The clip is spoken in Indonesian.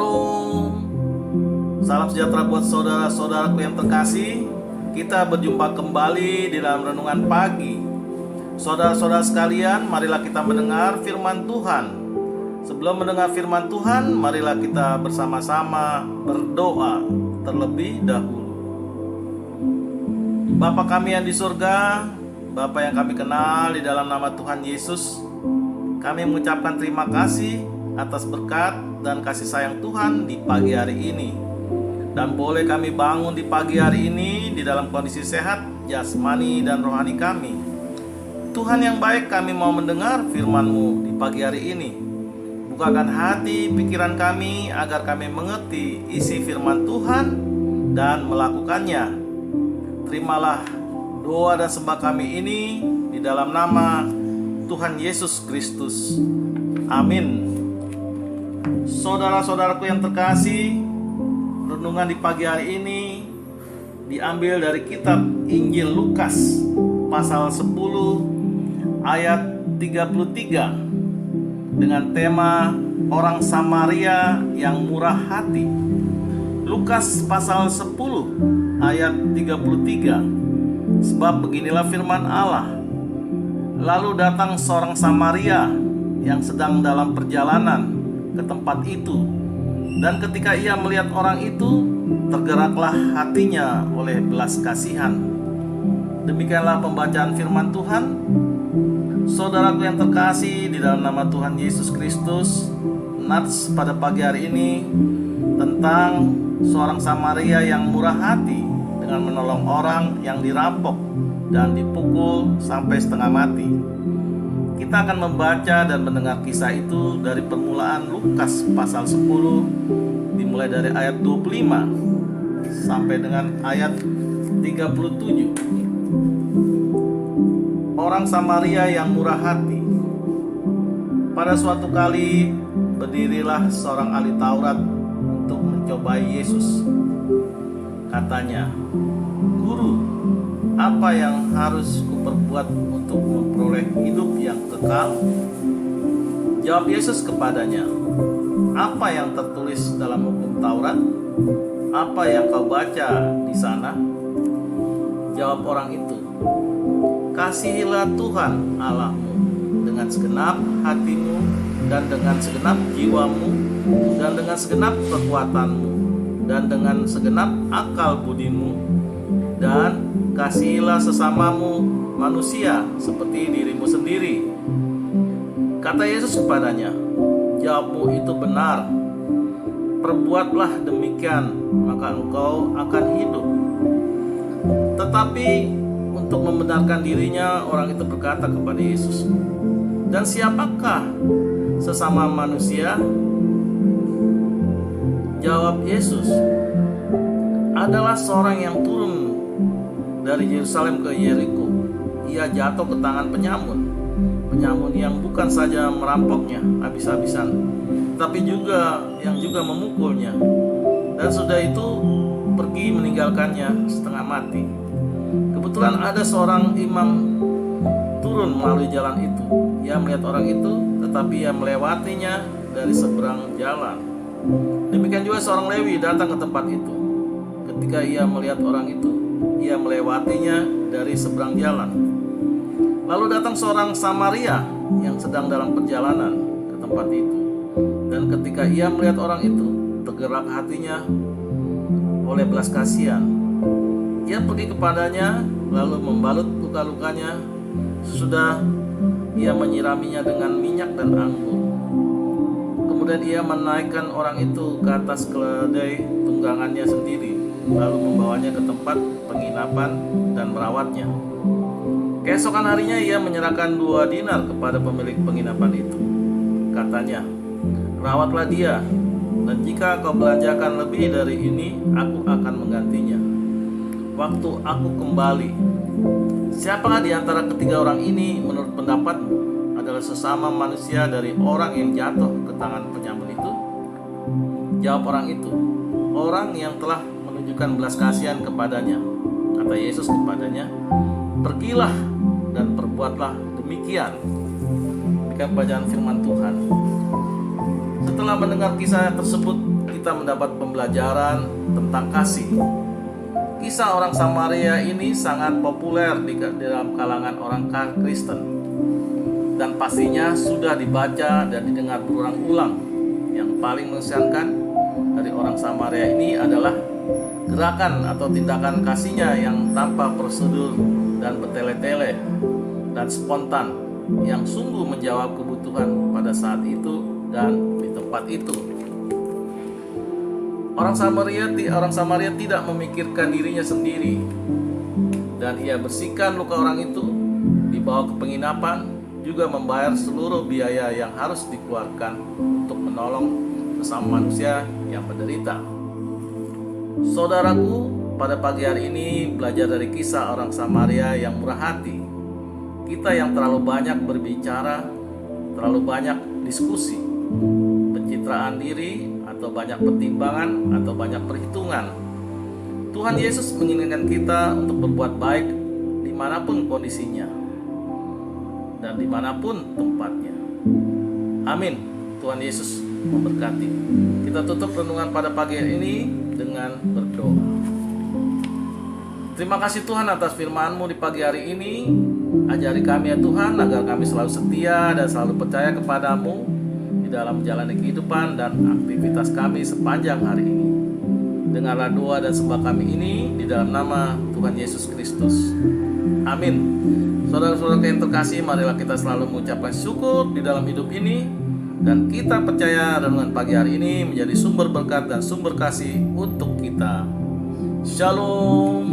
Shalom. Salam sejahtera buat saudara-saudaraku yang terkasih. Kita berjumpa kembali di dalam renungan pagi. Saudara-saudara sekalian, marilah kita mendengar firman Tuhan. Sebelum mendengar firman Tuhan, marilah kita bersama-sama berdoa terlebih dahulu. Bapa kami yang di surga, Bapa yang kami kenal di dalam nama Tuhan Yesus, kami mengucapkan terima kasih atas berkat dan kasih sayang Tuhan di pagi hari ini. Dan boleh kami bangun di pagi hari ini di dalam kondisi sehat, jasmani dan rohani kami. Tuhan yang baik, kami mau mendengar firman-Mu di pagi hari ini. Bukakan hati pikiran kami agar kami mengerti isi firman Tuhan dan melakukannya. Terimalah doa dan sembah kami ini di dalam nama Tuhan Yesus Kristus. Amin. Saudara-saudaraku yang terkasih, renungan di pagi hari ini diambil dari kitab Injil Lukas pasal 10 ayat 33 dengan tema orang Samaria yang murah hati. Lukas pasal 10 ayat 33. Sebab beginilah firman Allah. Lalu datang seorang Samaria yang sedang dalam perjalanan ke tempat itu, dan ketika ia melihat orang itu, tergeraklah hatinya oleh belas kasihan. Demikianlah pembacaan firman Tuhan. Saudaraku yang terkasih di dalam nama Tuhan Yesus Kristus, nats pada pagi hari ini tentang seorang Samaria yang murah hati dengan menolong orang yang dirampok dan dipukul sampai setengah mati. Kita akan membaca dan mendengar kisah itu dari permulaan Lukas pasal 10, dimulai dari ayat 25 sampai dengan ayat 37. Orang Samaria yang murah hati. Pada suatu kali berdirilah seorang ahli Taurat untuk mencobai Yesus. Katanya, "Guru, apa yang harus kuperbuat untuk memperoleh hidup yang kekal?" Jawab Yesus kepadanya, "Apa yang tertulis dalam hukum Taurat? Apa yang kau baca di sana?" Jawab orang itu, "Kasihilah Tuhan Allahmu dengan segenap hatimu dan dengan segenap jiwamu dan dengan segenap kekuatanmu dan dengan segenap akal budimu, dan kasihilah sesamamu manusia seperti dirimu sendiri." Kata Yesus kepadanya, "Jawabmu itu benar. Perbuatlah demikian, maka engkau akan hidup." Tetapi untuk membenarkan dirinya, orang itu berkata kepada Yesus, "Dan siapakah sesama manusia?" Jawab Yesus, "Adalah seorang yang turun dari Yerusalem ke Yeriko. Ia jatuh ke tangan penyamun yang bukan saja merampoknya habis-habisan, tapi juga memukulnya. Dan sudah itu pergi meninggalkannya setengah mati. Kebetulan ada seorang imam turun melalui jalan itu. Ia melihat orang itu, tetapi ia melewatinya dari seberang jalan. Demikian juga seorang Lewi datang ke tempat itu. Ketika ia melihat orang itu, ia melewatinya dari seberang jalan. Lalu datang seorang Samaria yang sedang dalam perjalanan ke tempat itu. Dan ketika ia melihat orang itu, tergerak hatinya oleh belas kasihan. Ia pergi kepadanya, lalu membalut luka-lukanya. Sesudah ia menyiraminya dengan minyak dan anggur. Kemudian ia menaikkan orang itu ke atas keledai tunggangannya sendiri, lalu membawanya ke tempat penginapan dan merawatnya. Keesokan harinya ia menyerahkan 2 dinar kepada pemilik penginapan itu. Katanya, "Rawatlah dia, dan jika kau belanjakan lebih dari ini, aku akan menggantinya waktu aku kembali." Siapakah di antara ketiga orang ini menurut pendapatmu adalah sesama manusia dari orang yang jatuh ke tangan penyamun itu? Jawab orang itu, "Orang yang telah menunjukkan belas kasihan kepadanya." Kata Yesus kepadanya, "Pergilah dan perbuatlah demikian." Demikian bacaan firman Tuhan. Setelah mendengar kisah tersebut kita mendapat pembelajaran tentang kasih. Kisah orang Samaria ini sangat populer di dalam kalangan orang Kristen, dan pastinya sudah dibaca dan didengar berulang-ulang. Yang paling mengesankan dari orang Samaria ini adalah gerakan atau tindakan kasihnya yang tanpa prosedur dan bertele-tele dan spontan, yang sungguh menjawab kebutuhan pada saat itu dan di tempat itu. Orang Samaria tidak memikirkan dirinya sendiri, dan ia bersihkan luka orang itu, dibawa ke penginapan, juga membayar seluruh biaya yang harus dikeluarkan untuk menolong sesama manusia yang menderita. Saudaraku, pada pagi hari ini belajar dari kisah orang Samaria yang murah hati. Kita yang terlalu banyak berbicara, terlalu banyak diskusi, pencitraan diri, atau banyak pertimbangan, atau banyak perhitungan. Tuhan Yesus menginginkan kita untuk berbuat baik dimanapun kondisinya dan dimanapun tempatnya. Amin. Tuhan Yesus memberkati. Kita tutup renungan pada pagi hari ini dengan berdoa. Terima kasih Tuhan atas firman-Mu di pagi hari ini. Ajari kami ya Tuhan, agar kami selalu setia dan selalu percaya kepada-Mu dalam menjalani kehidupan dan aktivitas kami sepanjang hari ini. Dengarlah doa dan sembah kami ini di dalam nama Tuhan Yesus Kristus. Amin. Saudara-saudara yang terkasih, marilah kita selalu mengucapkan syukur di dalam hidup ini, dan kita percaya renungan pagi hari ini menjadi sumber berkat dan sumber kasih untuk kita. Shalom.